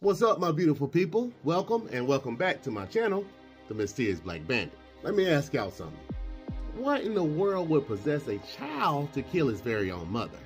What's up, my beautiful people? Welcome and welcome back to my channel, The Mysterious Black Bandit. Let me ask y'all something. What in the world would possess a child to kill his very own mother?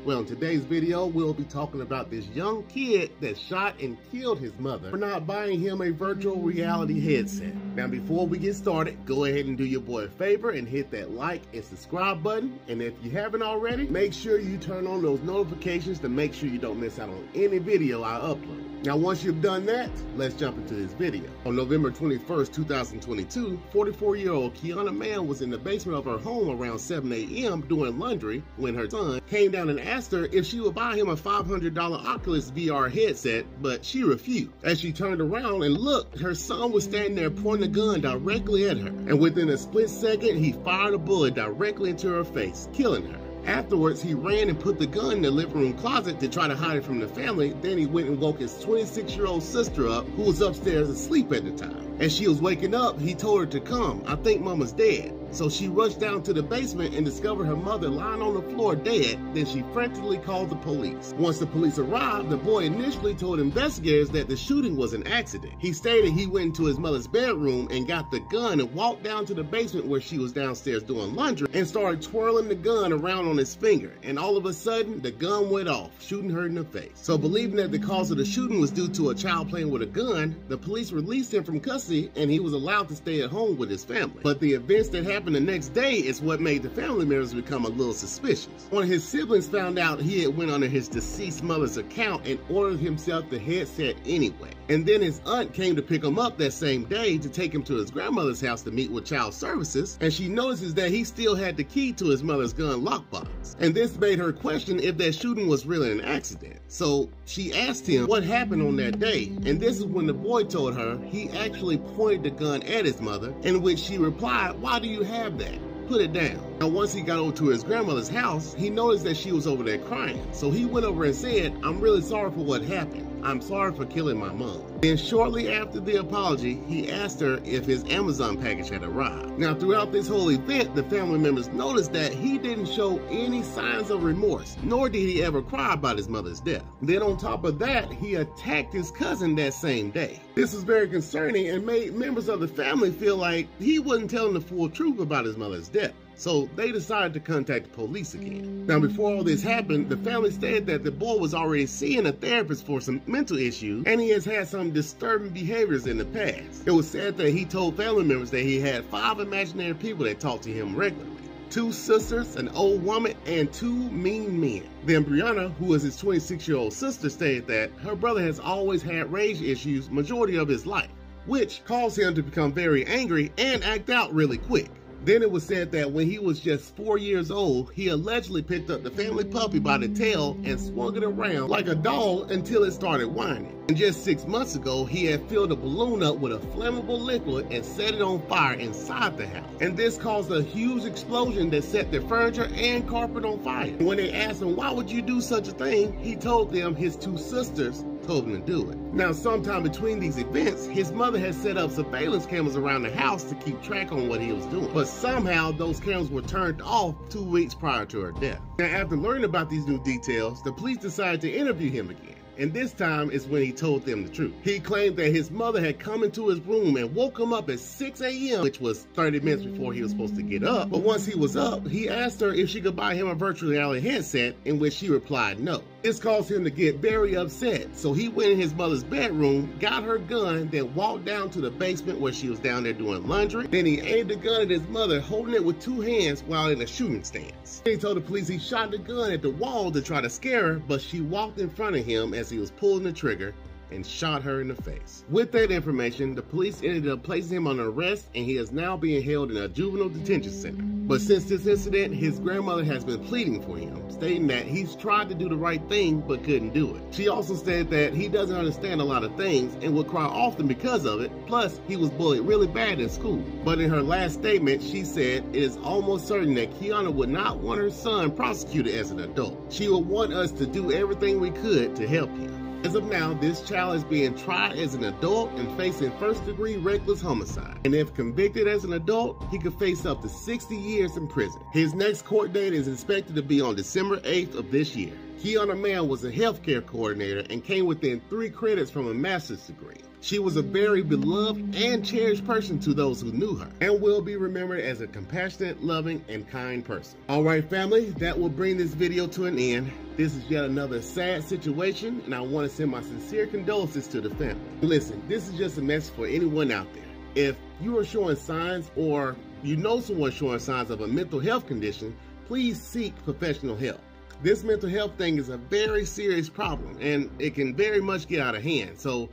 Well, in today's video, we'll be talking about this young kid that shot and killed his mother for not buying him a virtual reality headset. Now, before we get started, go ahead and do your boy a favor and hit that like and subscribe button. And if you haven't already, make sure you turn on those notifications to make sure you don't miss out on any video I upload. Now, once you've done that, let's jump into this video. On November 21st, 2022, 44-year-old Quiana Mann was in the basement of her home around 7 a.m. doing laundry when her son came down and asked her if she would buy him a $500 Oculus VR headset, but she refused. As she turned around and looked, her son was standing there pointing a gun directly at her. And within a split second, he fired a bullet directly into her face, killing her. Afterwards, he ran and put the gun in the living room closet to try to hide it from the family. Then he went and woke his 26-year-old sister up, who was upstairs asleep at the time. As she was waking up, he told her to come. "I think Mama's dead." So she rushed down to the basement and discovered her mother lying on the floor dead. Then she frantically called the police. Once the police arrived, the boy initially told investigators that the shooting was an accident. He stated he went into his mother's bedroom and got the gun and walked down to the basement where she was downstairs doing laundry and started twirling the gun around on his finger. And all of a sudden, the gun went off, shooting her in the face. So believing that the cause of the shooting was due to a child playing with a gun, the police released him from custody and he was allowed to stay at home with his family. But the events that happened the next day is what made the family members become a little suspicious. One of his siblings found out he had went under his deceased mother's account and ordered himself the headset anyway. And then his aunt came to pick him up that same day to take him to his grandmother's house to meet with child services, and she notices that he still had the key to his mother's gun lockbox. And this made her question if that shooting was really an accident. So she asked him what happened on that day, and this is when the boy told her he actually pointed the gun at his mother, in which she replied, "Why do you have that? Put it down." Now, once he got over to his grandmother's house, he noticed that she was over there crying. So he went over and said, "I'm really sorry for what happened. I'm sorry for killing my mom." Then shortly after the apology, he asked her if his Amazon package had arrived. Now, throughout this whole event, the family members noticed that he didn't show any signs of remorse, nor did he ever cry about his mother's death. Then on top of that, he attacked his cousin that same day. This was very concerning and made members of the family feel like he wasn't telling the full truth about his mother's death. So they decided to contact the police again. Now, before all this happened, the family stated that the boy was already seeing a therapist for some mental issues, and he has had some disturbing behaviors in the past. It was said that he told family members that he had 5 imaginary people that talked to him regularly: 2 sisters, an old woman, and 2 mean men. Then Brianna, who is his 26-year-old sister, stated that her brother has always had rage issues majority of his life, which caused him to become very angry and act out really quick. Then it was said that when he was just 4 years old, he allegedly picked up the family puppy by the tail and swung it around like a doll until it started whining. And just 6 months ago, he had filled a balloon up with a flammable liquid and set it on fire inside the house. And this caused a huge explosion that set the furniture and carpet on fire. When they asked him, "Why would you do such a thing?" he told them his 2 sisters told him to do it. Now, sometime between these events, his mother had set up surveillance cameras around the house to keep track on what he was doing. But somehow those cameras were turned off 2 weeks prior to her death. Now, after learning about these new details, the police decided to interview him again. And this time is when he told them the truth. He claimed that his mother had come into his room and woke him up at 6 a.m., which was 30 minutes before he was supposed to get up. But once he was up, he asked her if she could buy him a virtual reality headset, in which she replied no. This caused him to get very upset. So he went in his mother's bedroom, got her gun, then walked down to the basement where she was down there doing laundry. Then he aimed the gun at his mother, holding it with 2 hands while in a shooting stance. He told the police he shot the gun at the wall to try to scare her, but she walked in front of him as he was pulling the trigger and shot her in the face. With that information, the police ended up placing him on arrest, and he is now being held in a juvenile detention center. But since this incident, his grandmother has been pleading for him, stating that he's tried to do the right thing but couldn't do it. She also said that he doesn't understand a lot of things and would cry often because of it, plus he was bullied really bad in school. But in her last statement, she said it is almost certain that Quiana would not want her son prosecuted as an adult. She would want us to do everything we could to help him. As of now, this child is being tried as an adult and facing first-degree reckless homicide. And if convicted as an adult, he could face up to 60 years in prison. His next court date is expected to be on December 8th of this year. Quiana Mann was a healthcare coordinator and came within 3 credits from a master's degree. She was a very beloved and cherished person to those who knew her, and will be remembered as a compassionate, loving, and kind person. All right, family, that will bring this video to an end. This is yet another sad situation, and I want to send my sincere condolences to the family. Listen, this is just a message for anyone out there. If you are showing signs, or you know someone showing signs of a mental health condition, please seek professional help. This mental health thing is a very serious problem, and it can very much get out of hand. So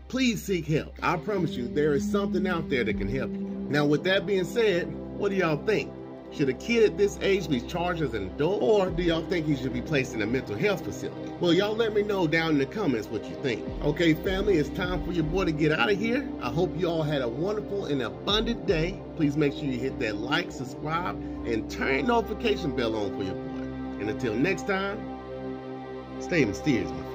please seek help. I promise you, there is something out there that can help you. Now, with that being said, what do y'all think? Should a kid at this age be charged as an adult, or do y'all think he should be placed in a mental health facility? Well, y'all let me know down in the comments what you think. Okay, family, it's time for your boy to get out of here. I hope you all had a wonderful and abundant day. Please make sure you hit that like, subscribe, and turn notification bell on for your boy. And until next time, stay mysterious, my friend.